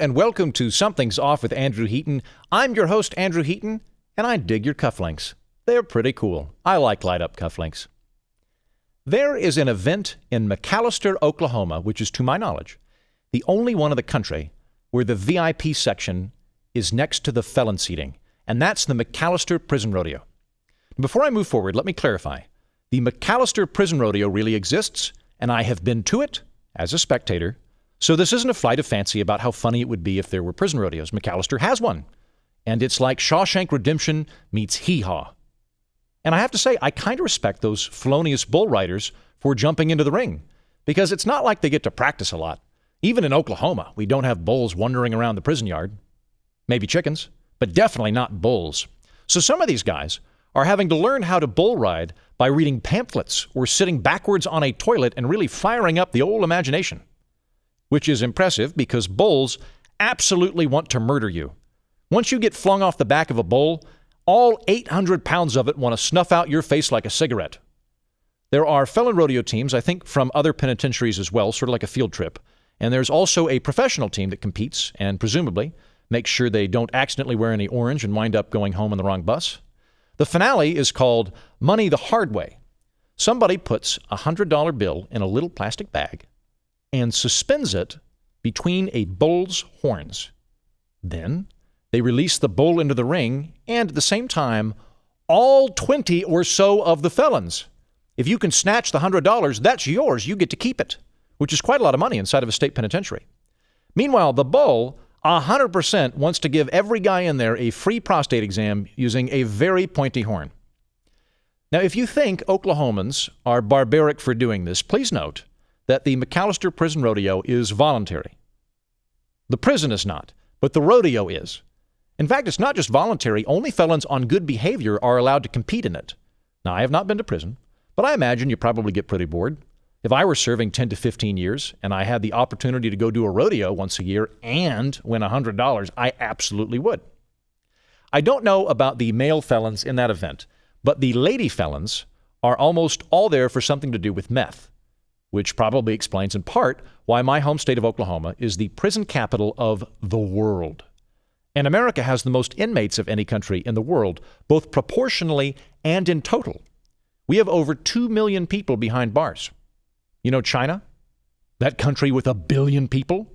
and welcome to Something's Off with Andrew Heaton. I'm your host, Andrew Heaton, and I dig your cufflinks. They're pretty cool. I like light-up cufflinks. There is an event in McAlester, Oklahoma, which is, to my knowledge, the only one in the country where the VIP section is next to the felon seating, and that's the McAlester Prison Rodeo. Before I move forward, let me clarify. The McAlester Prison Rodeo really exists, and I have been to it as a spectator. So this isn't a flight of fancy about how funny it would be if there were prison rodeos. McAlester has one. And it's like Shawshank Redemption meets Hee-Haw. And I have to say, I kind of respect those felonious bull riders for jumping into the ring, because it's not like they get to practice a lot. Even in Oklahoma, we don't have bulls wandering around the prison yard. Maybe chickens, but definitely not bulls. So some of these guys are having to learn how to bull ride by reading pamphlets or sitting backwards on a toilet and really firing up the old imagination. Which is impressive because bulls absolutely want to murder you. Once you get flung off the back of a bull, all 800 pounds of it want to snuff out your face like a cigarette. There are felon rodeo teams, I think, from other penitentiaries as well, sort of like a field trip. And there's also a professional team that competes and presumably makes sure they don't accidentally wear any orange and wind up going home on the wrong bus. The finale is called Money the Hard Way. Somebody puts a $100 bill in a little plastic bag and suspends it between a bull's horns. Then they release the bull into the ring, and at the same time, all 20 or so of the felons. If you can snatch the $100, that's yours. You get to keep it, which is quite a lot of money inside of a state penitentiary. Meanwhile, the bull 100% wants to give every guy in there a free prostate exam using a very pointy horn. Now, if you think Oklahomans are barbaric for doing this, please note that the McAlester Prison Rodeo is voluntary. The prison is not, but the rodeo is. In fact, it's not just voluntary. Only felons on good behavior are allowed to compete in it. Now, I have not been to prison, but I imagine you probably get pretty bored. If I were serving 10 to 15 years and I had the opportunity to go do a rodeo once a year and win $100, I absolutely would. I don't know about the male felons in that event, but the lady felons are almost all there for something to do with meth, which probably explains in part why my home state of Oklahoma is the prison capital of the world. And America has the most inmates of any country in the world, both proportionally and in total. We have over 2 million people behind bars. You know China? That country with 1 billion people?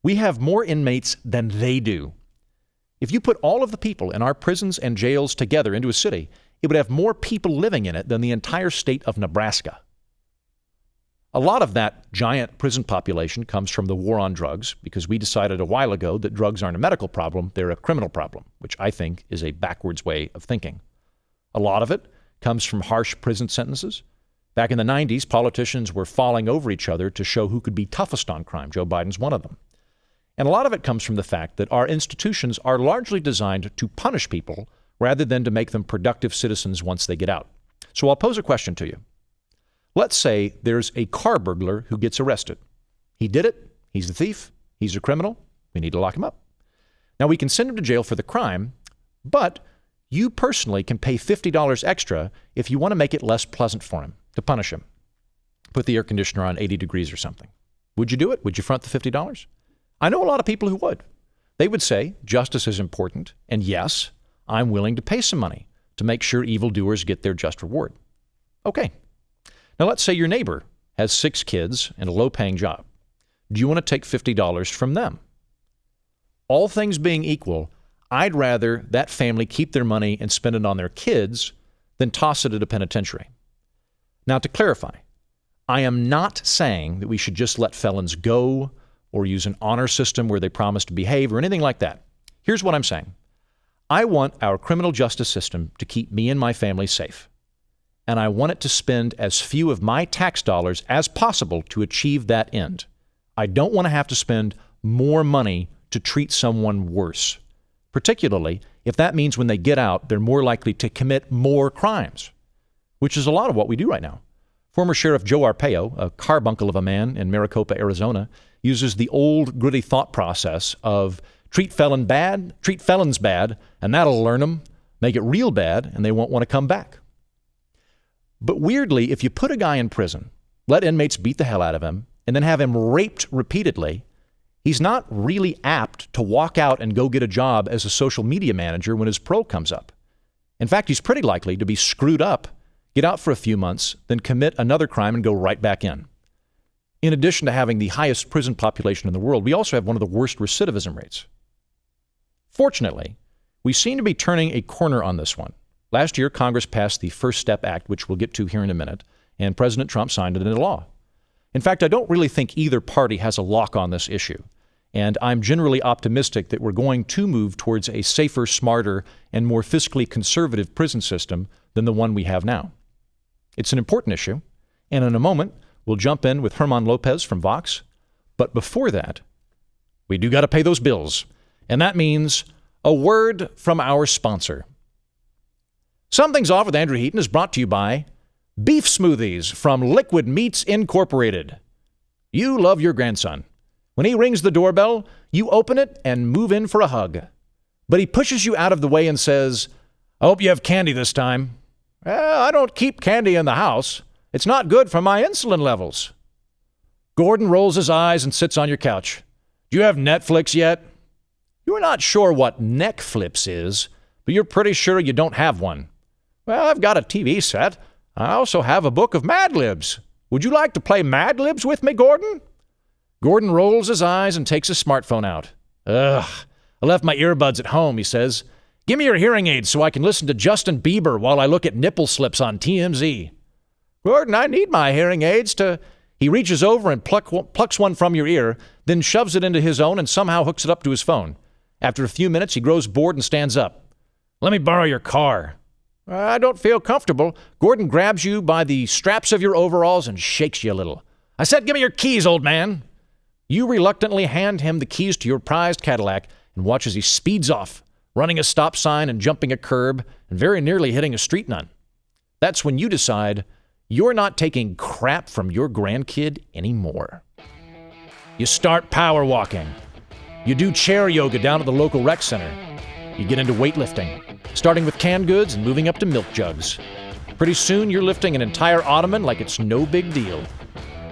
We have more inmates than they do. If you put all of the people in our prisons and jails together into a city, it would have more people living in it than the entire state of Nebraska. A lot of that giant prison population comes from the war on drugs, because we decided a while ago that drugs aren't a medical problem, they're a criminal problem, which I think is a backwards way of thinking. A lot of it comes from harsh prison sentences. Back in the 90s, politicians were falling over each other to show who could be toughest on crime. Joe Biden's one of them. And a lot of it comes from the fact that our institutions are largely designed to punish people rather than to make them productive citizens once they get out. So I'll pose a question to you. Let's say there's a car burglar who gets arrested. He did it. He's the thief. He's a criminal. We need to lock him up. Now, we can send him to jail for the crime, but you personally can pay $50 extra if you want to make it less pleasant for him, to punish him. Put the air conditioner on 80 degrees or something. Would you do it? Would you front the $50? I know a lot of people who would. They would say justice is important, and yes, I'm willing to pay some money to make sure evildoers get their just reward. Okay. Now, let's say your neighbor has 6 kids and a low-paying job. Do you want to take $50 from them? All things being equal, I'd rather that family keep their money and spend it on their kids than toss it at a penitentiary. Now, to clarify, I am not saying that we should just let felons go or use an honor system where they promise to behave or anything like that. Here's what I'm saying. I want our criminal justice system to keep me and my family safe. And I want it to spend as few of my tax dollars as possible to achieve that end. I don't want to have to spend more money to treat someone worse, particularly if that means when they get out, they're more likely to commit more crimes, which is a lot of what we do right now. Former Sheriff Joe Arpaio, a carbuncle of a man in Maricopa, Arizona, uses the old gritty thought process of treat felons bad, and that'll learn them, make it real bad, and they won't want to come back. But weirdly, if you put a guy in prison, let inmates beat the hell out of him, and then have him raped repeatedly, he's not really apt to walk out and go get a job as a social media manager when his parole comes up. In fact, he's pretty likely to be screwed up, get out for a few months, then commit another crime and go right back in. In addition to having the highest prison population in the world, we also have one of the worst recidivism rates. Fortunately, we seem to be turning a corner on this one. Last year, Congress passed the First Step Act, which we'll get to here in a minute, and President Trump signed it into law. In fact, I don't really think either party has a lock on this issue, and I'm generally optimistic that we're going to move towards a safer, smarter, and more fiscally conservative prison system than the one we have now. It's an important issue, and in a moment, we'll jump in with Herman Lopez from Vox. But before that, we do got to pay those bills, and that means a word from our sponsor. Something's Off with Andrew Heaton is brought to you by Beef Smoothies from Liquid Meats Incorporated. You love your grandson. When he rings the doorbell, you open it and move in for a hug. But he pushes you out of the way and says, "I hope you have candy this time." "I don't keep candy in the house. It's not good for my insulin levels." Gordon rolls his eyes and sits on your couch. "Do you have Netflix yet?" You're not sure what neck flips is, but you're pretty sure you don't have one. "Well, I've got a TV set. I also have a book of Mad Libs. Would you like to play Mad Libs with me, Gordon?" Gordon rolls his eyes and takes his smartphone out. "Ugh, I left my earbuds at home," he says. "Give me your hearing aids so I can listen to Justin Bieber while I look at nipple slips on TMZ." "Gordon, I need my hearing aids to..." He reaches over and plucks one from your ear, then shoves it into his own and somehow hooks it up to his phone. After a few minutes, he grows bored and stands up. "Let me borrow your car." "I don't feel comfortable." Gordon grabs you by the straps of your overalls and shakes you a little. "I said, give me your keys, old man." You reluctantly hand him the keys to your prized Cadillac and watch as he speeds off, running a stop sign and jumping a curb and very nearly hitting a street nun. That's when you decide you're not taking crap from your grandkid anymore. You start power walking. You do chair yoga down at the local rec center. You get into weightlifting, starting with canned goods and moving up to milk jugs. Pretty soon, you're lifting an entire ottoman like it's no big deal.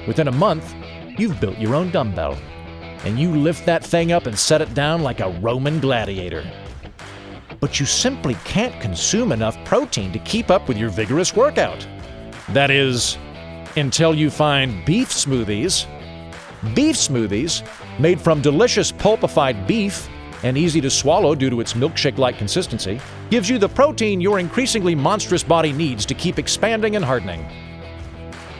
Within a month, you've built your own dumbbell, and you lift that thing up and set it down like a Roman gladiator. But you simply can't consume enough protein to keep up with your vigorous workout. That is, until you find beef smoothies. Beef smoothies, made from delicious pulpified beef and easy to swallow due to its milkshake-like consistency, gives you the protein your increasingly monstrous body needs to keep expanding and hardening.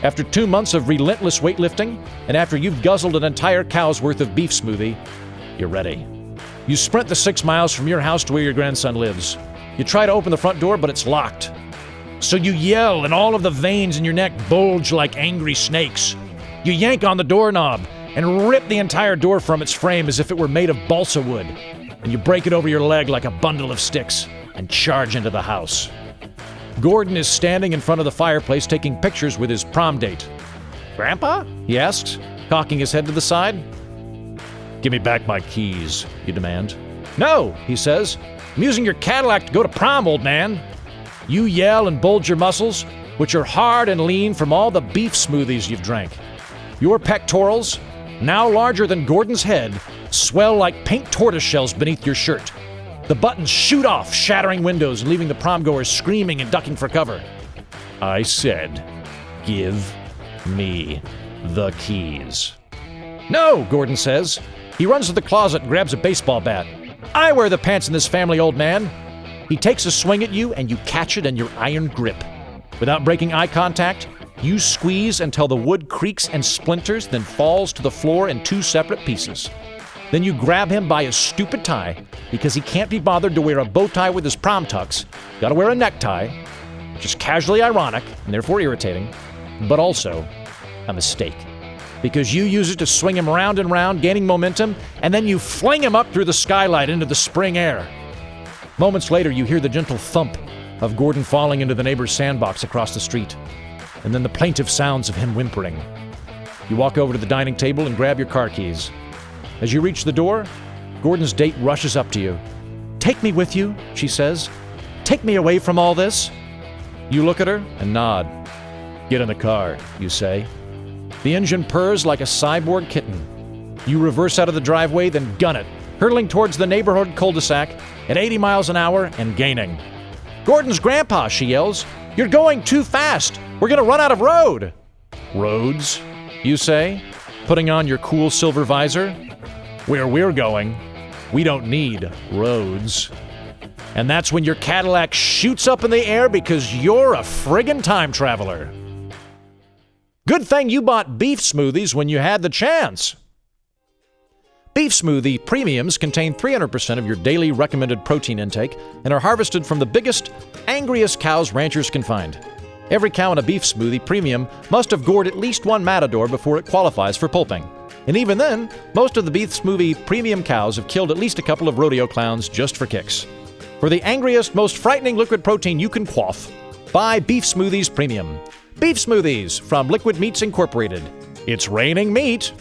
After 2 months of relentless weightlifting, and after you've guzzled an entire cow's worth of beef smoothie, you're ready. You sprint the 6 miles from your house to where your grandson lives. You try to open the front door, but it's locked. So you yell, and all of the veins in your neck bulge like angry snakes. You yank on the doorknob and rip the entire door from its frame as if it were made of balsa wood, and you break it over your leg like a bundle of sticks and charge into the house. Gordon is standing in front of the fireplace taking pictures with his prom date. "Grandpa?" he asks, cocking his head to the side. "Give me back my keys," you demand. "No," he says. "I'm using your Cadillac to go to prom, old man." You yell and bulge your muscles, which are hard and lean from all the beef smoothies you've drank. Your pectorals, now larger than Gordon's head, swell like pink tortoiseshells beneath your shirt. The buttons shoot off, shattering windows and leaving the prom-goers screaming and ducking for cover. "I said, give me the keys." "No," Gordon says. He runs to the closet and grabs a baseball bat. "I wear the pants in this family, old man." He takes a swing at you and you catch it in your iron grip. Without breaking eye contact, you squeeze until the wood creaks and splinters, then falls to the floor in 2 separate pieces. Then you grab him by his stupid tie because he can't be bothered to wear a bow tie with his prom tux. Gotta wear a necktie, which is casually ironic and therefore irritating, but also a mistake. Because you use it to swing him round and round, gaining momentum, and then you fling him up through the skylight into the spring air. Moments later, you hear the gentle thump of Gordon falling into the neighbor's sandbox across the street, and then the plaintive sounds of him whimpering. You walk over to the dining table and grab your car keys. As you reach the door, Gordon's date rushes up to you. "Take me with you," she says. "Take me away from all this." You look at her and nod. "Get in the car," you say. The engine purrs like a cyborg kitten. You reverse out of the driveway, then gun it, hurtling towards the neighborhood cul-de-sac at 80 miles an hour and gaining. "Gordon's grandpa," she yells. "You're going too fast. We're going to run out of road." "Roads?" you say, putting on your cool silver visor. "Where we're going, we don't need roads." And that's when your Cadillac shoots up in the air because you're a friggin' time traveler. Good thing you bought beef smoothies when you had the chance. Beef smoothie premiums contain 300% of your daily recommended protein intake and are harvested from the biggest, angriest cows ranchers can find. Every cow in a beef smoothie premium must have gored at least one matador before it qualifies for pulping. And even then, most of the beef smoothie premium cows have killed at least a couple of rodeo clowns just for kicks. For the angriest, most frightening liquid protein you can quaff, buy Beef Smoothies Premium. Beef Smoothies from Liquid Meats Incorporated. It's raining meat.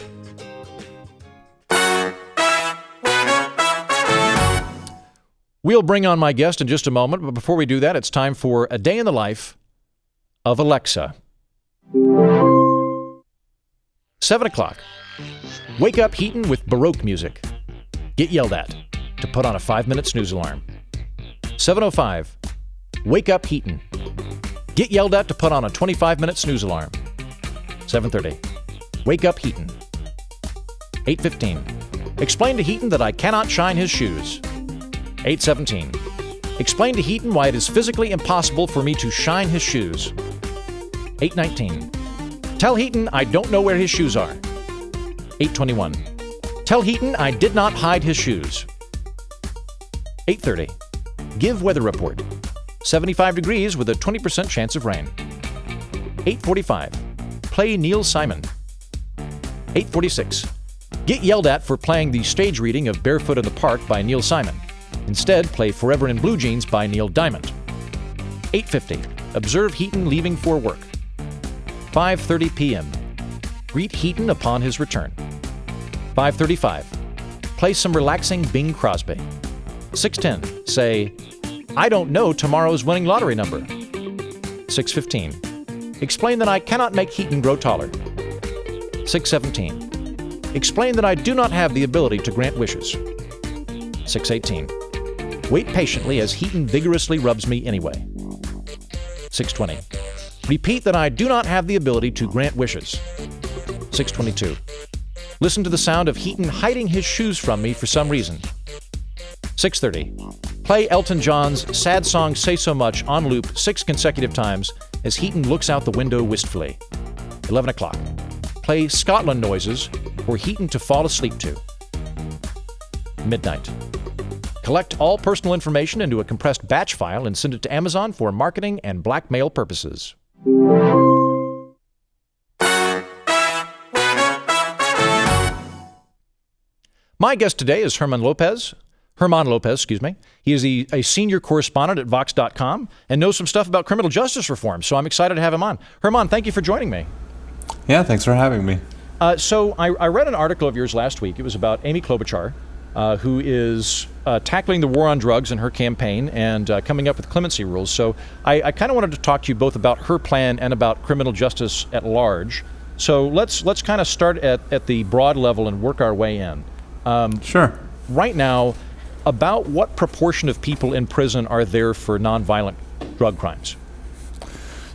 We'll bring on my guest in just a moment, but before we do that, it's time for a day in the life of Alexa. 7 o'clock. Wake up Heaton with Baroque music. Get yelled at to put on a 5-minute snooze alarm. 7:05. Wake up Heaton. Get yelled at to put on a 25-minute snooze alarm. 7:30. Wake up Heaton. 8:15. Explain to Heaton that I cannot shine his shoes. 8:17. Explain to Heaton why it is physically impossible for me to shine his shoes. 8:19. Tell Heaton I don't know where his shoes are. 8:21. Tell Heaton I did not hide his shoes. 8:30. Give weather report. 75 degrees with a 20% chance of rain. 8:45. Play Neil Simon. 8:46. Get yelled at for playing the stage reading of Barefoot in the Park by Neil Simon. Instead, play Forever in Blue Jeans by Neil Diamond. 8:50. Observe Heaton leaving for work. 5:30 p.m. Greet Heaton upon his return. 5:35. Play some relaxing Bing Crosby. 6:10. Say, I don't know tomorrow's winning lottery number. 6:15. Explain that I cannot make Heaton grow taller. 6:17. Explain that I do not have the ability to grant wishes. 6:18. Wait patiently as Heaton vigorously rubs me anyway. 6:20. Repeat that I do not have the ability to grant wishes. 6:22. Listen to the sound of Heaton hiding his shoes from me for some reason. 6:30. Play Elton John's sad song Say So Much on loop 6 consecutive times as Heaton looks out the window wistfully. 11 o'clock. Play Scotland noises for Heaton to fall asleep to. Midnight. Collect all personal information into a compressed batch file and send it to Amazon for marketing and blackmail purposes. My guest today is Herman Lopez. He is a senior correspondent at Vox.com and knows some stuff about criminal justice reform, so I'm excited to have him on. Herman, thank you for joining me. Yeah, thanks for having me. So I read an article of yours last week. It was about Amy Klobuchar, who is tackling the war on drugs in her campaign and coming up with clemency rules. So I kind of wanted to talk to you both about her plan and about criminal justice at large. So let's kind of start at the broad level and work our way in. Sure. Right now, about what proportion of people in prison are there for nonviolent drug crimes?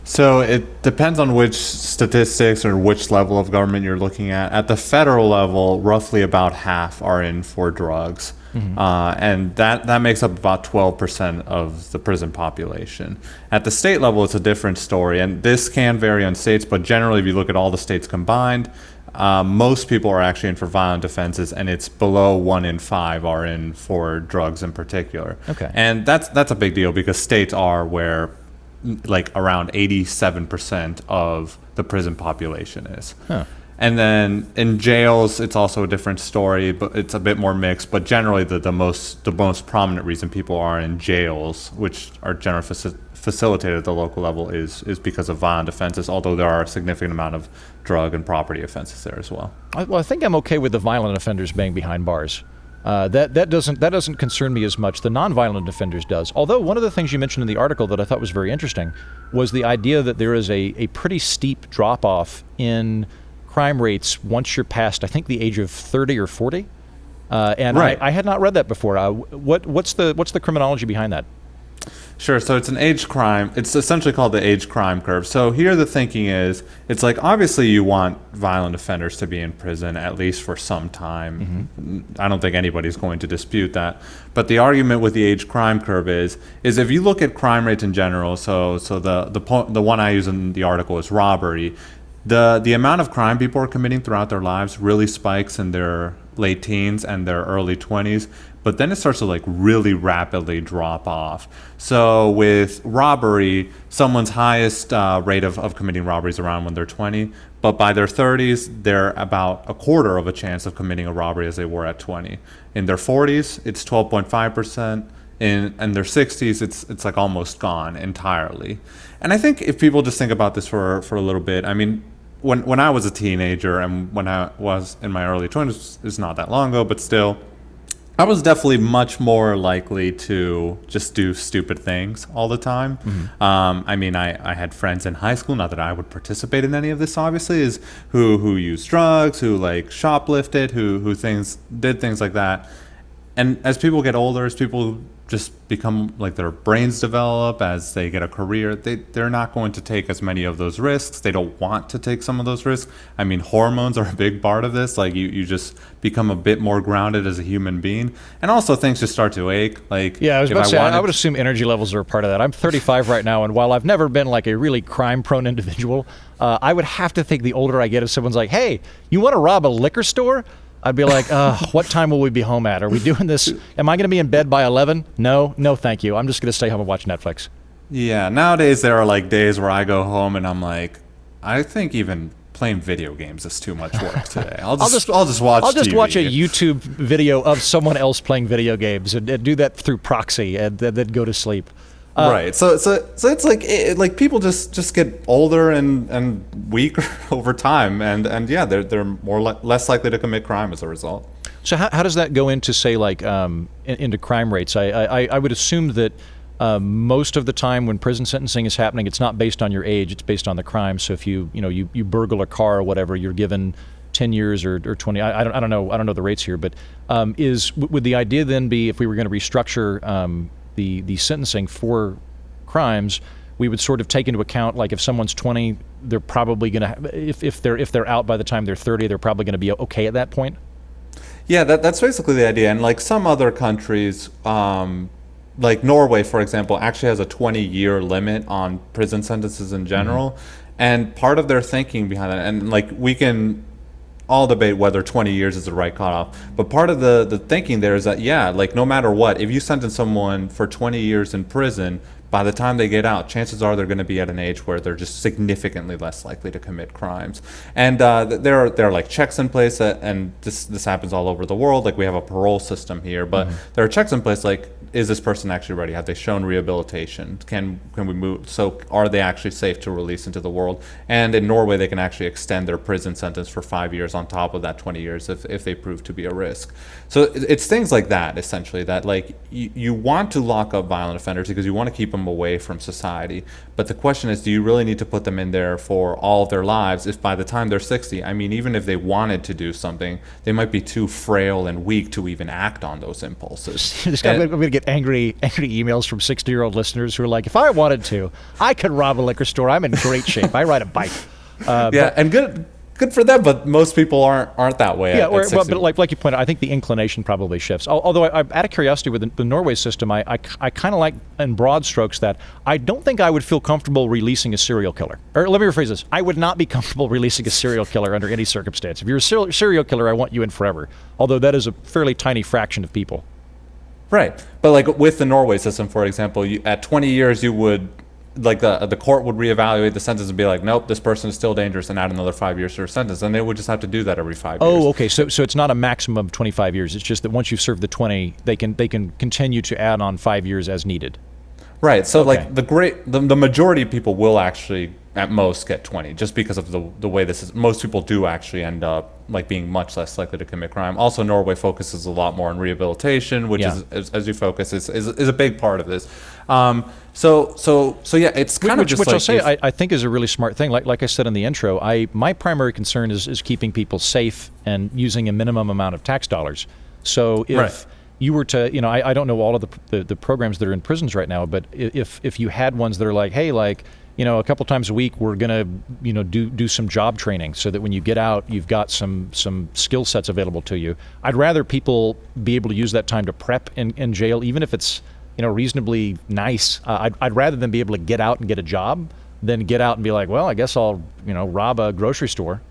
So it depends on which statistics or which level of government you're looking at. At the federal level, roughly about half are in for drugs. Mm-hmm. And that makes up about 12% of the prison population. At the state level, it's a different story. And this can vary on states, but generally, if you look at all the states combined, most people are actually in for violent offenses, and it's below 1 in 5 are in for drugs in particular. Okay. And that's a big deal because states are where like around 87% of the prison population is. Huh. And then in jails, it's also a different story, but it's a bit more mixed. But generally, the most prominent reason people are in jails, which are generally facilitated at the local level, is because of violent offenses. Although there are a significant amount of drug and property offenses there as well. Well, I think I'm okay with the violent offenders being behind bars. That doesn't concern me as much. The nonviolent offenders does. Although one of the things you mentioned in the article that I thought was very interesting was the idea that there is a pretty steep drop-off in crime rates once you're past, I think, the age of 30 or 40. And Right. I had not read that before. What's the criminology behind that? Sure. So it's an age crime. It's essentially called the age crime curve. So here the thinking is, it's like obviously you want violent offenders to be in prison at least for some time. I don't think anybody's going to dispute that. But the argument with the age crime curve is if you look at crime rates in general. So the one I use in the article is robbery. The amount of crime people are committing throughout their lives really spikes in their late teens and their early 20s, but then it starts to like really rapidly drop off. So with robbery, someone's highest rate of committing robberies around when they're 20, but by their 30s, they're about a quarter of a chance of committing a robbery as they were at 20. In their 40s, it's 12.5%. In their 60s, it's like almost gone entirely. And I think if people just think about this for a little bit, I mean, when I was a teenager and when I was in my early 20s, it's not that long ago, but still, I was definitely much more likely to just do stupid things all the time. I mean, I had friends in high school, not that I would participate in any of this, obviously, is who used drugs, who like shoplifted, who did things like that. And as people get older, as people just become like their brains develop, as they get a career, they're not going to take as many of those risks. They don't want to take some of those risks. I mean, hormones are a big part of this. Like you just become a bit more grounded as a human being, and also things just start to ache. Like yeah, I was about to say, I would assume energy levels are a part of that. I'm 35 right now, and while I've never been like a really crime-prone individual, I would have to think the older I get, if someone's like, "Hey, you want to rob a liquor store?" I'd be like, what time will we be home at? Are we doing this? Am I going to be in bed by 11? No, thank you. I'm just going to stay home and watch Netflix. Yeah, nowadays there are like days where I go home and I'm like, I think even playing video games is too much work today. I'll just watch TV. Watch a YouTube video of someone else playing video games and do that through proxy and then go to sleep. Right. So it's like people just get older and weaker over time, and yeah, they're less likely to commit crime as a result. So how does that go into, say, like into crime rates? I would assume that most of the time when prison sentencing is happening, it's not based on your age; it's based on the crime. So if you burgle a car or whatever, you're given 10 years or 20. I don't know the rates here, but would the idea then be, if we were going to restructure the sentencing for crimes, we would sort of take into account, like, if someone's 20, they're probably going to, if they're out by the time they're 30, they're probably going to be okay at that point? Yeah, that's basically the idea. And like some other countries, like Norway, for example, actually has a 20-year limit on prison sentences in general. And part of their thinking behind that, and like we can all debate whether 20 years is the right cutoff, but part of the thinking there is that, yeah, like no matter what, if you sentence someone for 20 years in prison, by the time they get out, chances are they're going to be at an age where they're just significantly less likely to commit crimes. And there are like checks in place, and this happens all over the world. Like we have a parole system here, but there are checks in place, like, is this person actually ready? Have they shown rehabilitation? Can we move? So are they actually safe to release into the world? And in Norway, they can actually extend their prison sentence for 5 years on top of that 20 years if they prove to be a risk. So it's things like that, essentially, that like you want to lock up violent offenders because you want to keep them away from society. But the question is, do you really need to put them in there for all of their lives if by the time they're 60, I mean, even if they wanted to do something, they might be too frail and weak to even act on those impulses. I'm going to get angry emails from 60-year-old listeners who are like, if I wanted to, I could rob a liquor store. I'm in great shape. I ride a bike. And good for them, but most people aren't that way. Yeah, but like you pointed out, I think the inclination probably shifts. Although, out of curiosity, with the Norway system, I kind of like, in broad strokes, that I don't think I would feel comfortable releasing a serial killer. Or let me rephrase this: I would not be comfortable releasing a serial killer under any circumstance. If you're a serial killer, I want you in forever. Although that is a fairly tiny fraction of people. Right, but like with the Norway system, for example, at 20 years, you would, like the court would reevaluate the sentence and be like, nope, this person is still dangerous, and add another 5 years to their sentence, and they would just have to do that every 5 years. Oh, okay. So it's not a maximum of 25 years. It's just that once you've served the 20, they can continue to add on 5 years as needed. Right. So okay. like the majority of people will actually at most get 20, just because of the way this is. Most people do actually end up like being much less likely to commit crime. Also, Norway focuses a lot more on rehabilitation, which is as you focus is a big part of this. So yeah, it's kind of just which like I'll say I think is a really smart thing. Like I said in the intro, my primary concern is keeping people safe and using a minimum amount of tax dollars. So if you were to, I don't know all of the programs that are in prisons right now, but if you had ones that are like, hey, like, a couple times a week we're gonna, do some job training so that when you get out, you've got some skill sets available to you. I'd rather people be able to use that time to prep in jail, even if it's reasonably nice. I'd rather than be able to get out and get a job than get out and be like, well, I guess I'll rob a grocery store.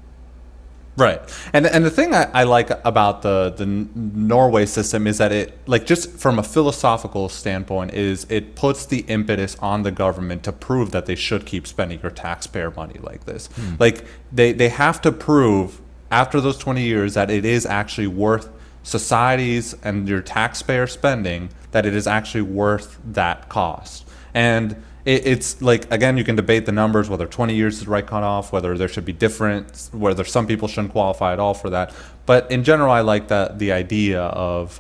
Right. And the thing I like about the Norway system is that it, like, just from a philosophical standpoint, is it puts the impetus on the government to prove that they should keep spending your taxpayer money like this. Like, they have to prove after those 20 years that it is actually worth society's and your taxpayer spending, that it is actually worth that cost. And it's like, again, you can debate the numbers, whether 20 years is the right cutoff, whether there should be different, whether some people shouldn't qualify at all for that. But in general, I like the idea of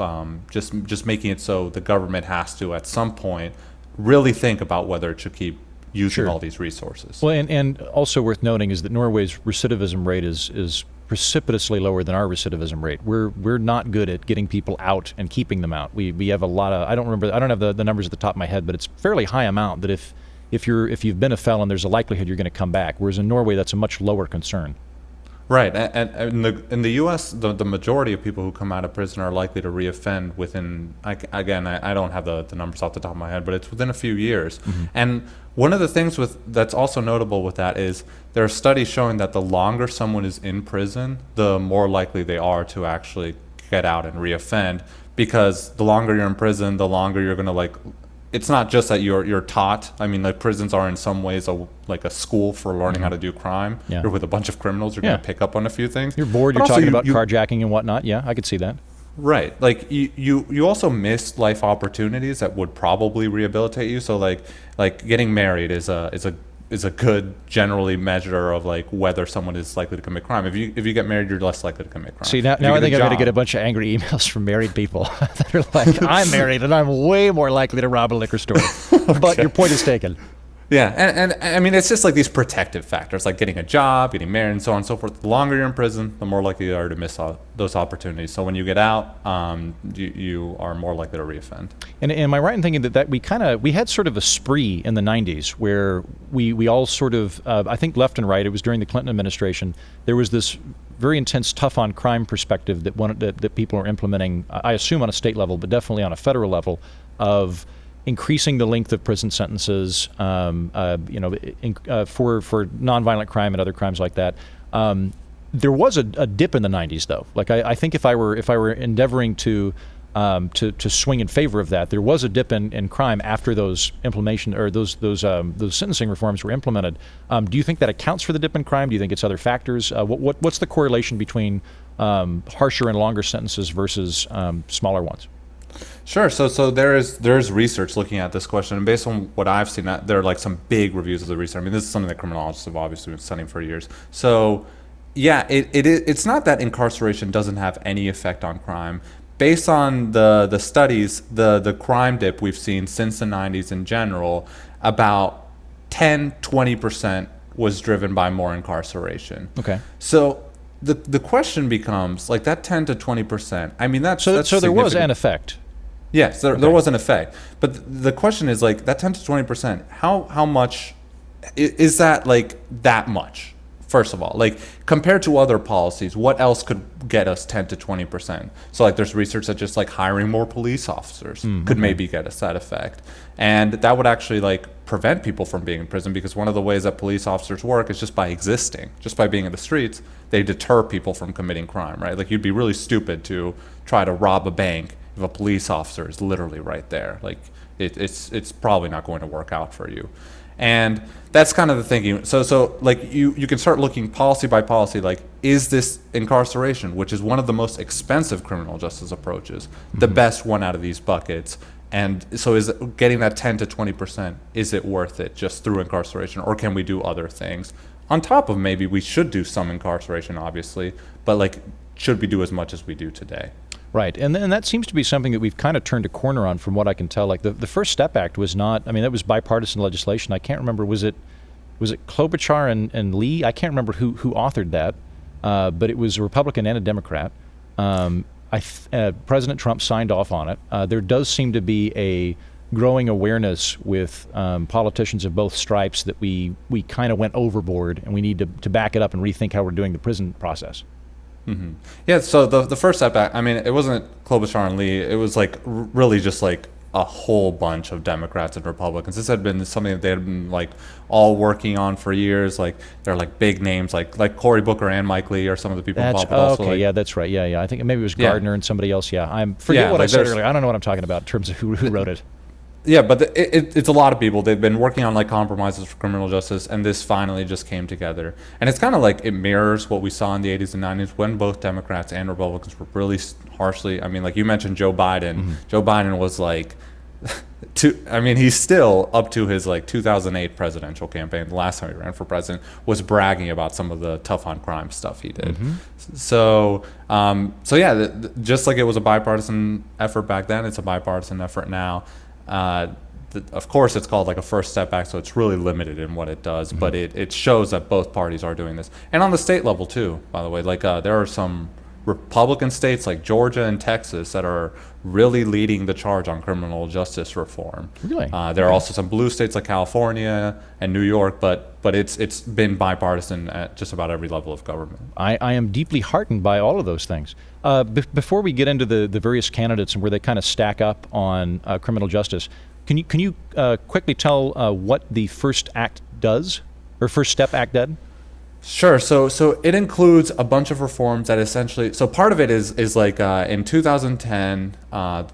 just making it so the government has to, at some point, really think about whether it should keep using all these resources. Well, and also worth noting is that Norway's recidivism rate is precipitously lower than our recidivism rate. We're not good at getting people out and keeping them out. We have a lot of, I don't have the numbers at the top of my head, but it's fairly high amount that if you've been a felon, there's a likelihood you're going to come back. Whereas in Norway, that's a much lower concern. Right, and in the U.S., the majority of people who come out of prison are likely to reoffend within, I don't have the numbers off the top of my head, but it's within a few years. And one of the things that's also notable with that is there are studies showing that the longer someone is in prison, the more likely they are to actually get out and reoffend, because the longer you're in prison, the longer you're going to, it's not just that you're taught. I mean, like, prisons are in some ways like a school for learning how to do crime. Yeah. You're with a bunch of criminals. You're going to pick up on a few things. You're bored. You're talking about carjacking and whatnot. Yeah, I could see that. Right. Like, you also miss life opportunities that would probably rehabilitate you. So like getting married is a good generally measure of like whether someone is likely to commit crime. If you get married, you're less likely to commit crime. See, now I think I'm going to get a bunch of angry emails from married people that are like, I'm married and I'm way more likely to rob a liquor store. Okay. But your point is taken. Yeah, and I mean, it's just like these protective factors, like getting a job, getting married, and so on and so forth. The longer you're in prison, the more likely you are to miss those opportunities. So when you get out, you are more likely to reoffend. And am I right in thinking that we had sort of a spree in the 90s where we all sort of, I think left and right, it was during the Clinton administration, there was this very intense tough on crime perspective that people are implementing, I assume on a state level, but definitely on a federal level, of increasing the length of prison sentences, for nonviolent crime and other crimes like that. There was a dip in the 90s, though. Like I think if I were endeavoring to swing in favor of that, there was a dip in crime after those implementation or those sentencing reforms were implemented. Do you think that accounts for the dip in crime? Do you think it's other factors? What's the correlation between harsher and longer sentences versus smaller ones? Sure. So there is research looking at this question, and based on what I've seen, there are like some big reviews of the research. I mean, this is something that criminologists have obviously been studying for years. So yeah, it's not that incarceration doesn't have any effect on crime. Based on the studies, the crime dip we've seen since the 90s in general, about 10-20% was driven by more incarceration. Okay. So the question becomes, like, that 10 to 20%. I mean, that's so there was an effect. Yes, there was an effect. But the question is, like, that 10 to 20%, how much is that, like, that much? First of all, like, compared to other policies, what else could get us 10 to 20%? So, like, there's research that just, like, hiring more police officers could maybe get us that effect. And that would actually, like, prevent people from being in prison, because one of the ways that police officers work is just by existing, just by being in the streets. They deter people from committing crime, right? Like, you'd be really stupid to try to rob a bank if a police officer is literally right there. Like, it's probably not going to work out for you. And that's kind of the thinking. So like, you can start looking policy by policy, like, is this incarceration, which is one of the most expensive criminal justice approaches, the best one out of these buckets? And so is getting that 10 to 20%, is it worth it just through incarceration, or can we do other things? On top of maybe we should do some incarceration, obviously, but like, should we do as much as we do today? Right, and that seems to be something that we've kind of turned a corner on from what I can tell. Like the First Step Act was not, I mean, that was bipartisan legislation. I can't remember, was it Klobuchar and Lee? I can't remember who authored that, but it was a Republican and a Democrat. President Trump signed off on it. There does seem to be a growing awareness with politicians of both stripes that we kind of went overboard, and we need to back it up and rethink how we're doing the prison process. Mm-hmm. Yeah, so the First Step Act, I mean, it wasn't Klobuchar and Lee. It was like really just like a whole bunch of Democrats and Republicans. This had been something that they had been like all working on for years. Like they're like big names, like Cory Booker and Mike Lee are some of the people involved. Okay, also, yeah, that's right. Yeah. I think maybe it was Gardner and somebody else. Yeah, forget what I said earlier. I don't know what I'm talking about in terms of who wrote it. Yeah, but it's a lot of people. They've been working on like compromises for criminal justice, and this finally just came together. And it's kind of like it mirrors what we saw in the 80s and 90s when both Democrats and Republicans were really harshly. I mean, like you mentioned Joe Biden. Mm-hmm. Joe Biden was like, he's still up to his like 2008 presidential campaign. The last time he ran for president was bragging about some of the tough on crime stuff he did. Mm-hmm. So yeah, just like it was a bipartisan effort back then, it's a bipartisan effort now. Of course, it's called like a First Step Act, so it's really limited in what it does, but it shows that both parties are doing this. And on the state level, too, by the way, like there are some Republican states like Georgia and Texas that are really leading the charge on criminal justice reform. Really? There are also some blue states like California and New York, but it's been bipartisan at just about every level of government. I am deeply heartened by all of those things. Before we get into the various candidates and where they kind of stack up on criminal justice, can you quickly tell what the First Act does, or First Step Act did? Sure. So it includes a bunch of reforms that essentially. So part of it is like in 2010,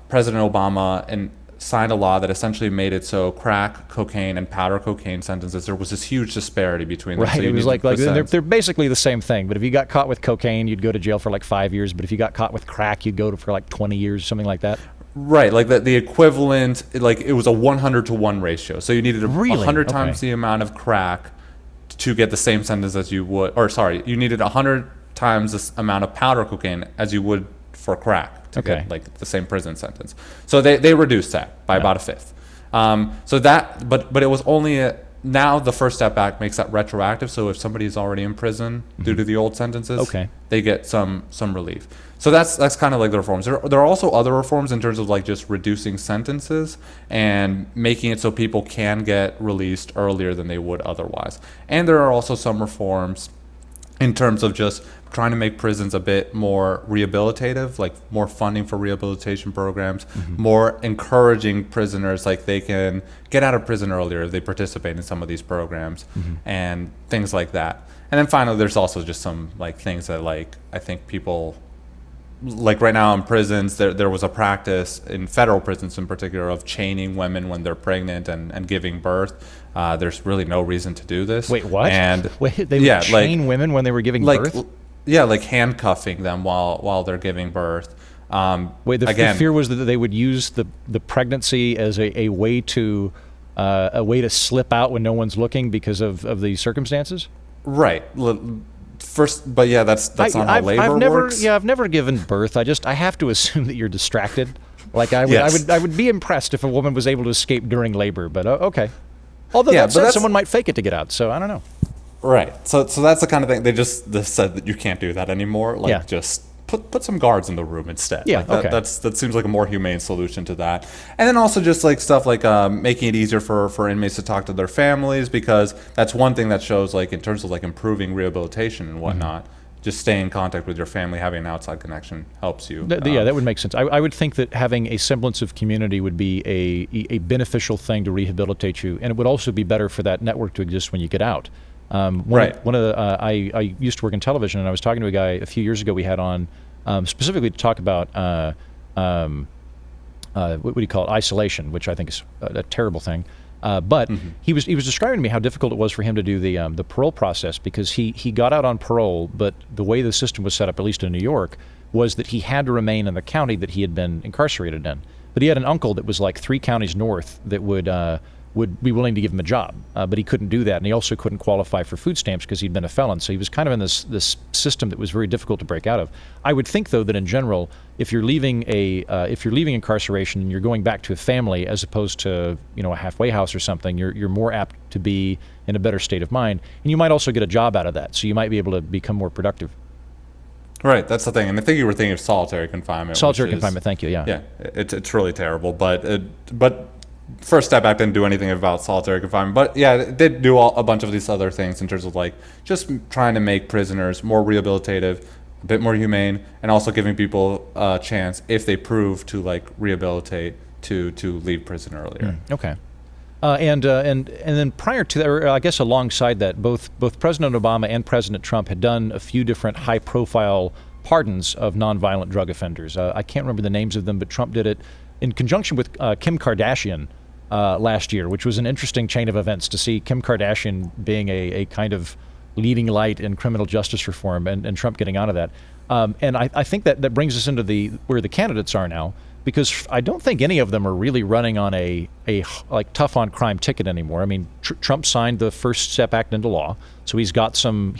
President Obama signed a law that essentially made it so crack cocaine and powder cocaine sentences, there was this huge disparity between them. Right. So it was like they're basically the same thing. But if you got caught with cocaine, you'd go to jail for like 5 years. But if you got caught with crack, you'd go for like 20 years, something like that. Right, like the equivalent, like it was a 100-to-1 ratio. So you needed 100 times the amount of crack to get the same sentence as you would, you needed 100 times this amount of powder cocaine as you would for crack to get like the same prison sentence. So they reduced that by about a fifth. So that, but it was only now the First Step Act makes that retroactive. So if somebody is already in prison due to the old sentences, they get some relief. So that's kind of like the reforms. There are also other reforms in terms of like just reducing sentences and making it so people can get released earlier than they would otherwise. And there are also some reforms in terms of just trying to make prisons a bit more rehabilitative, like more funding for rehabilitation programs, more encouraging prisoners, like they can get out of prison earlier if they participate in some of these programs and things like that. And then finally, there's also just some like things that like I think people, like right now in prisons, there was a practice in federal prisons in particular of chaining women when they're pregnant and giving birth. There's really no reason to do this. Wait, what? And they would chain women when they were giving birth? Yeah, like handcuffing them while they're giving birth. The fear was that they would use the pregnancy as a way to slip out when no one's looking because of the circumstances? Right. First, but yeah, that's not how labor works. Yeah, I've never given birth. I have to assume that you're distracted. Like I would be impressed if a woman was able to escape during labor. But okay. Although that said, someone might fake it to get out. So I don't know. Right. So that's the kind of thing they said that you can't do that anymore. Like just put some guards in the room instead. Yeah. Like that seems like a more humane solution to that. And then also just like stuff like making it easier for inmates to talk to their families, because that's one thing that shows like in terms of like improving rehabilitation and whatnot. Just staying in contact with your family, having an outside connection helps you. That would make sense. I would think that having a semblance of community would be a beneficial thing to rehabilitate you, and it would also be better for that network to exist when you get out. I used to work in television, and I was talking to a guy a few years ago we had on specifically to talk about what do you call it, isolation, which I think is a terrible thing. But he was describing to me how difficult it was for him to do the parole process, because he got out on parole, but the way the system was set up, at least in New York, was that he had to remain in the county that he had been incarcerated in. but he had an uncle that was like 3 counties north that would be willing to give him a job, but he couldn't do that, and he also couldn't qualify for food stamps because he'd been a felon. So he was kind of in this system that was very difficult to break out of. I would think, though, that in general, if you're leaving incarceration and you're going back to a family as opposed to a halfway house or something, you're more apt to be in a better state of mind, and you might also get a job out of that. So you might be able to become more productive. Right, that's the thing, and I think you were thinking of solitary confinement. Solitary confinement, thank you. Yeah. Yeah, it's really terrible, but First Step Act didn't do anything about solitary confinement, but yeah, it did do a bunch of these other things in terms of like just trying to make prisoners more rehabilitative, a bit more humane, and also giving people a chance if they prove to like rehabilitate to leave prison earlier. Okay. And then prior to that, or I guess alongside that, both President Obama and President Trump had done a few different high-profile pardons of nonviolent drug offenders. I can't remember the names of them, but Trump did it in conjunction with Kim Kardashian last year, which was an interesting chain of events to see Kim Kardashian being a kind of leading light in criminal justice reform and Trump getting onto that. And I think that brings us into where the candidates are now, because I don't think any of them are really running on a like tough on crime ticket anymore. I mean, Trump signed the First Step Act into law, so he's got some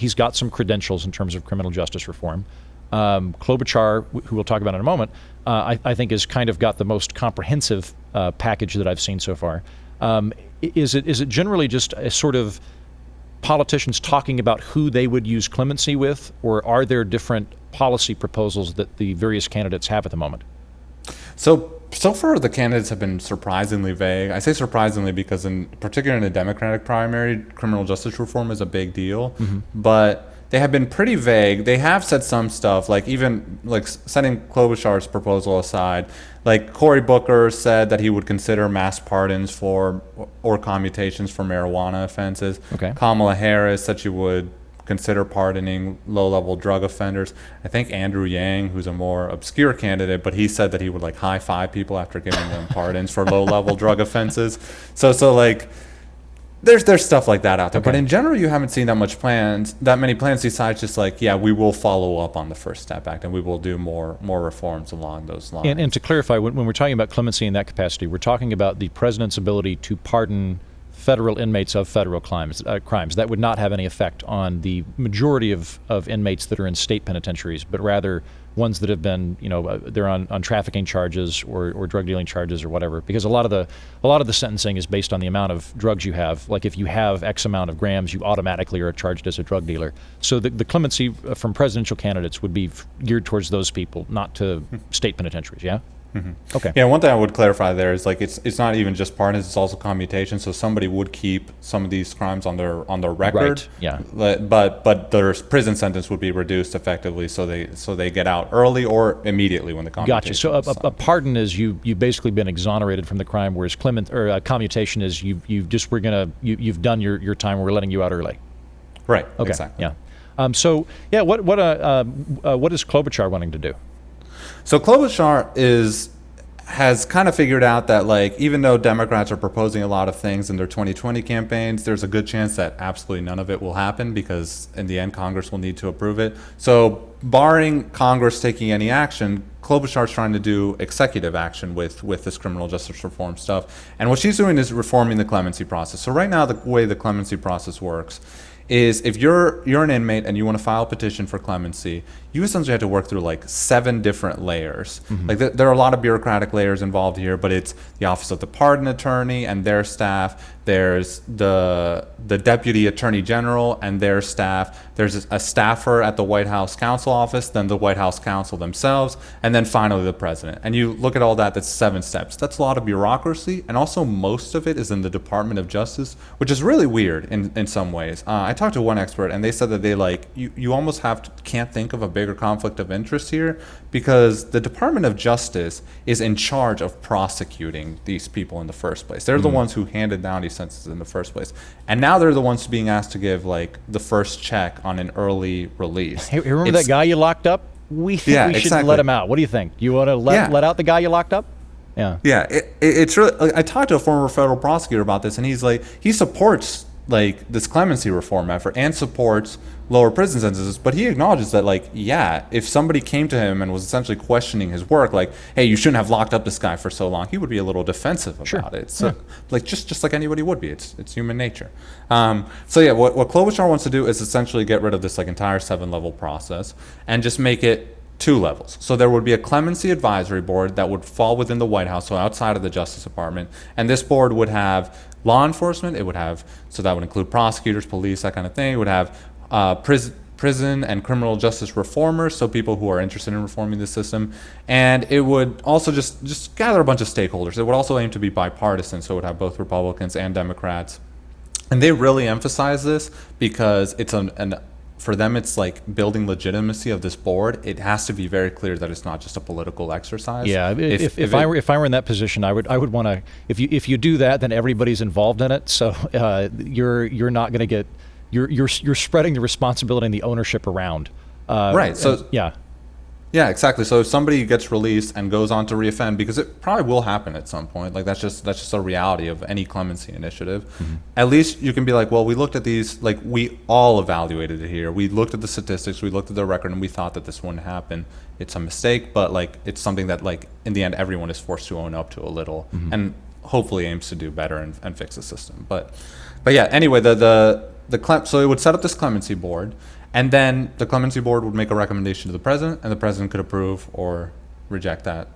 credentials in terms of criminal justice reform. Klobuchar, who we'll talk about in a moment, I think has kind of got the most comprehensive package that I've seen so far. Is it generally just a sort of politicians talking about who they would use clemency with, or are there different policy proposals that the various candidates have at the moment? So far, the candidates have been surprisingly vague. I say surprisingly because, particularly in the Democratic primary, criminal justice reform is a big deal. Mm-hmm. But they have been pretty vague. They have said some stuff, like even like setting Klobuchar's proposal aside. Like Cory Booker said that he would consider mass pardons or commutations for marijuana offenses. Okay. Kamala Harris said she would consider pardoning low-level drug offenders. I think Andrew Yang, who's a more obscure candidate, but he said that he would like high-five people after giving them pardons for low-level drug offenses. So like there's stuff like that out there. Okay. But in general, you haven't seen that many plans besides just like, yeah, we will follow up on the First Step Act and we will do more reforms along those lines. And to clarify, when we're talking about clemency in that capacity, we're talking about the president's ability to pardon federal inmates of federal crimes. That would not have any effect on the majority of inmates that are in state penitentiaries, but rather ones that have been, they're on trafficking charges or drug dealing charges or whatever. Because a lot of the sentencing is based on the amount of drugs you have. Like if you have X amount of grams, you automatically are charged as a drug dealer. So the clemency from presidential candidates would be geared towards those people, not to state penitentiaries. Yeah. Mm-hmm. Okay. Yeah, one thing I would clarify there is like it's not even just pardons; it's also commutation. So somebody would keep some of these crimes on their record. Right. Yeah. But their prison sentence would be reduced effectively, so they get out early or immediately when the commutation. Gotcha. So a pardon is you've basically been exonerated from the crime, whereas commutation is you've done your time. We're letting you out early. Right. Okay. Exactly. Yeah. What is Klobuchar wanting to do? So Klobuchar has kind of figured out that like even though Democrats are proposing a lot of things in their 2020 campaigns, there's a good chance that absolutely none of it will happen because in the end Congress will need to approve it. So barring Congress taking any action, Klobuchar's trying to do executive action with this criminal justice reform stuff. And what she's doing is reforming the clemency process. So right now the way the clemency process works is if you're an inmate and you want to file a petition for clemency, you essentially have to work through like 7 different layers. Mm-hmm. Like there are a lot of bureaucratic layers involved here, but it's the Office of the Pardon Attorney and their staff. There's the Deputy Attorney General and their staff. There's a staffer at the White House Counsel Office, then the White House Counsel themselves, and then finally the President. And you look at all that, that's 7 steps. That's a lot of bureaucracy, and also most of it is in the Department of Justice, which is really weird in some ways. I talked to one expert, and they said that they you almost can't think of a bigger conflict of interest here because the Department of Justice is in charge of prosecuting these people in the first place. They're the ones who handed down these sentences in the first place. And now they're the ones being asked to give like the first check on an early release. Hey, remember that guy you locked up? We think we should let him out. What do you think? You want to let out the guy you locked up? Yeah. Yeah, it's really. I talked to a former federal prosecutor about this, and he's like, he supports like this clemency reform effort and supports lower prison sentences, but he acknowledges that, like, yeah, if somebody came to him and was essentially questioning his work, like, hey, you shouldn't have locked up this guy for so long, he would be a little defensive about it. So, like, just like anybody would be. It's human nature. So yeah, what Klobuchar wants to do is essentially get rid of this like entire 7-level process and just make it 2 levels. So there would be a clemency advisory board that would fall within the White House, so outside of the Justice Department, and this board would have law enforcement. It would have, so that would include prosecutors, police, that kind of thing. It would have prison and criminal justice reformers, so people who are interested in reforming the system, and it would also just gather a bunch of stakeholders. It would also aim to be bipartisan, so it would have both Republicans and Democrats, and they really emphasize this because it's for them, it's like building legitimacy of this board. It has to be very clear that it's not just a political exercise. Yeah, if I were in that position, I would want to. If you do that, then everybody's involved in it. So you're not going to get. You're spreading the responsibility and the ownership around. Right. So yeah. Yeah, exactly. So if somebody gets released and goes on to reoffend, because it probably will happen at some point, like that's just a reality of any clemency initiative. Mm-hmm. At least you can be like, well, we looked at these, like we all evaluated it here. We looked at the statistics, we looked at the record, and we thought that this wouldn't happen. It's a mistake, but like it's something that like in the end everyone is forced to own up to a little, and hopefully aims to do better and fix the system. But yeah, anyway, so it would set up this clemency board. And then the clemency board would make a recommendation to the president, and the president could approve or reject that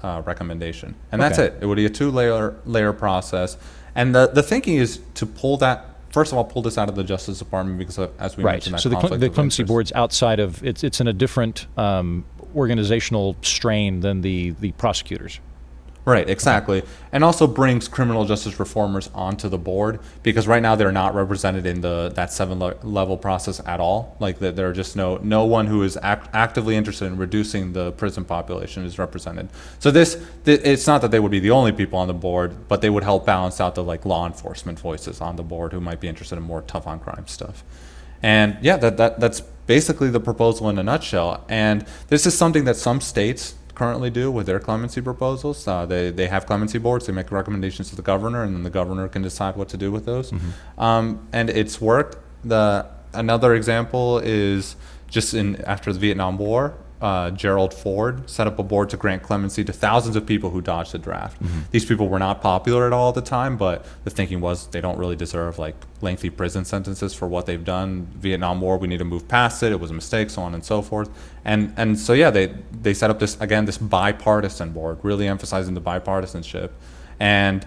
recommendation. And that's it. It would be a 2-layer process. And the thinking is to pull this out of the Justice Department because, as we mentioned, that so the clemency board's outside of it's in a different organizational strain than the prosecutors. Right, exactly. And also brings criminal justice reformers onto the board, because right now they're not represented in that 7-level process at all. Like there are just no one who is actively interested in reducing the prison population is represented. So it's not that they would be the only people on the board, but they would help balance out the like law enforcement voices on the board who might be interested in more tough on crime stuff. And yeah, that's basically the proposal in a nutshell. And this is something that some states currently do with their clemency proposals. They have clemency boards. They make recommendations to the governor, and then the governor can decide what to do with those. And it's worked. Another example is just after the Vietnam War, Gerald Ford set up a board to grant clemency to thousands of people who dodged the draft. These people were not popular at all at the time, but the thinking was they don't really deserve like lengthy prison sentences for what they've done. Vietnam War, we need to move past it. It was a mistake, so on and so forth. And so yeah, they set up this bipartisan board, really emphasizing the bipartisanship. And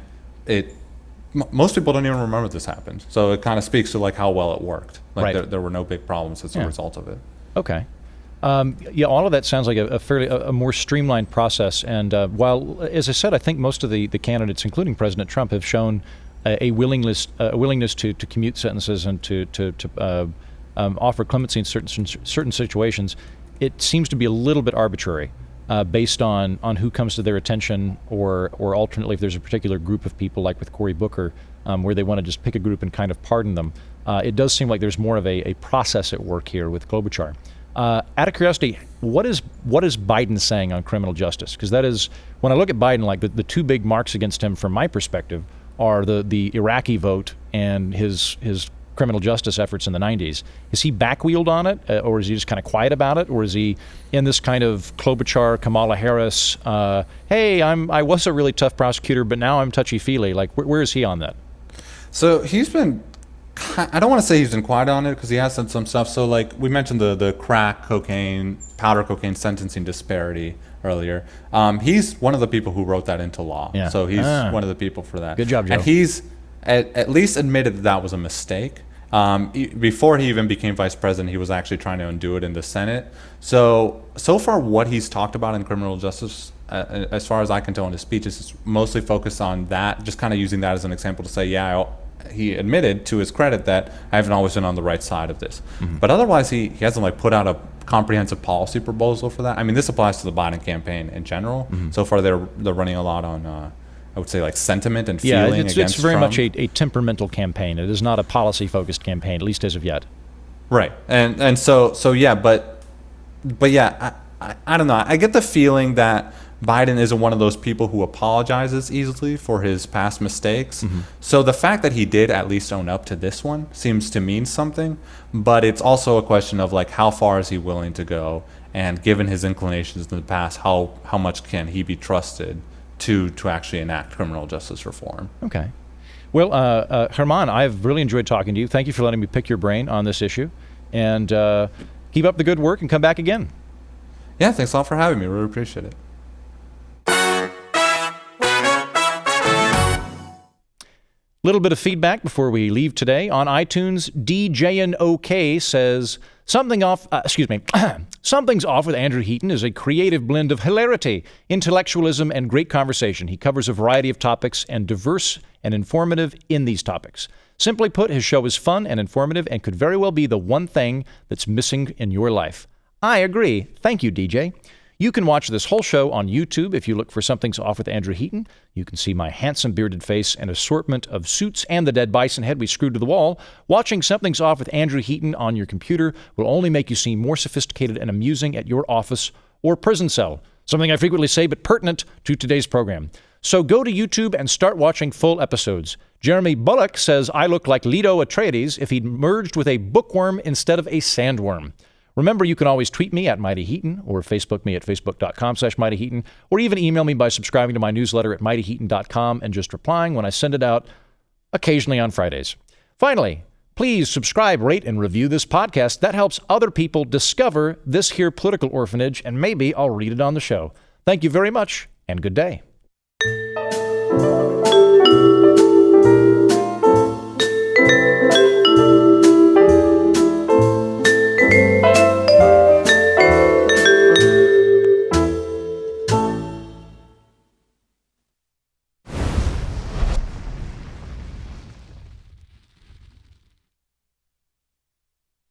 most people don't even remember this happened. So it kind of speaks to like how well it worked. Like there were no big problems as a result of it. Okay. All of that sounds like a more streamlined process. And while, as I said, I think most of the candidates, including President Trump, have shown a willingness to commute sentences and to offer clemency in certain situations, it seems to be a little bit arbitrary based on who comes to their attention, or alternately if there's a particular group of people, like with Cory Booker, where they want to just pick a group and kind of pardon them. It does seem like there's more of a process at work here with Klobuchar. Out of curiosity, what is Biden saying on criminal justice? Because that is, when I look at Biden, like the two big marks against him from my perspective are the Iraqi vote and his criminal justice efforts in the 90s. Is he backwheeled on it, or is he just kind of quiet about it, or is he in this kind of Klobuchar, Kamala Harris, hey, I was a really tough prosecutor, but now I'm touchy-feely? Like, where is he on that? So he's been, I don't want to say he's been quiet on it, because he has said some stuff. So like we mentioned the crack cocaine, powder cocaine sentencing disparity earlier. He's one of the people who wrote that into law. Yeah. So he's one of the people for that. Good job, Joe. And he's at least admitted that was a mistake. Before he even became vice president, he was actually trying to undo it in the Senate. So far what he's talked about in criminal justice, as far as I can tell in his speeches, is mostly focused on that, just kind of using that as an example to say, yeah, he admitted, to his credit, that I haven't always been on the right side of this. Mm-hmm. But otherwise, he hasn't like put out a comprehensive policy proposal for that. I mean, this applies to the Biden campaign in general. Mm-hmm. So far, they're running a lot on, I would say, like sentiment and feeling against Trump. It's very much a temperamental campaign. It is not a policy-focused campaign, at least as of yet. Right, and so yeah, but yeah, I don't know. I get the feeling that Biden isn't one of those people who apologizes easily for his past mistakes. So the fact that he did at least own up to this one seems to mean something, but it's also a question of like how far is he willing to go, and given his inclinations in the past, how much can he be trusted to actually enact criminal justice reform. Okay. Well, Herman, I've really enjoyed talking to you. Thank you for letting me pick your brain on this issue, and keep up the good work and come back again. Yeah, thanks a lot for having me. Really appreciate it. Little bit of feedback before we leave today. On iTunes, DJNOK says, Something's off with Andrew Heaton is a creative blend of hilarity, intellectualism, and great conversation. He covers a variety of topics and diverse and informative in these topics. Simply put, his show is fun and informative and could very well be the one thing that's missing in your life. I agree. Thank you, DJ. You can watch this whole show on YouTube if you look for Something's Off with Andrew Heaton. You can see my handsome bearded face and assortment of suits and the dead bison head we screwed to the wall. Watching Something's Off with Andrew Heaton on your computer will only make you seem more sophisticated and amusing at your office or prison cell. Something I frequently say, but pertinent to today's program. So go to YouTube and start watching full episodes. Jeremy Bullock says I look like Leto Atreides if he'd merged with a bookworm instead of a sandworm. Remember, you can always tweet me at Mighty Heaton or Facebook me at facebook.com/Mighty Heaton, or even email me by subscribing to my newsletter at mightyheaton.com and just replying when I send it out occasionally on Fridays. Finally, please subscribe, rate, and review this podcast. That helps other people discover this here political orphanage, and maybe I'll read it on the show. Thank you very much, and good day.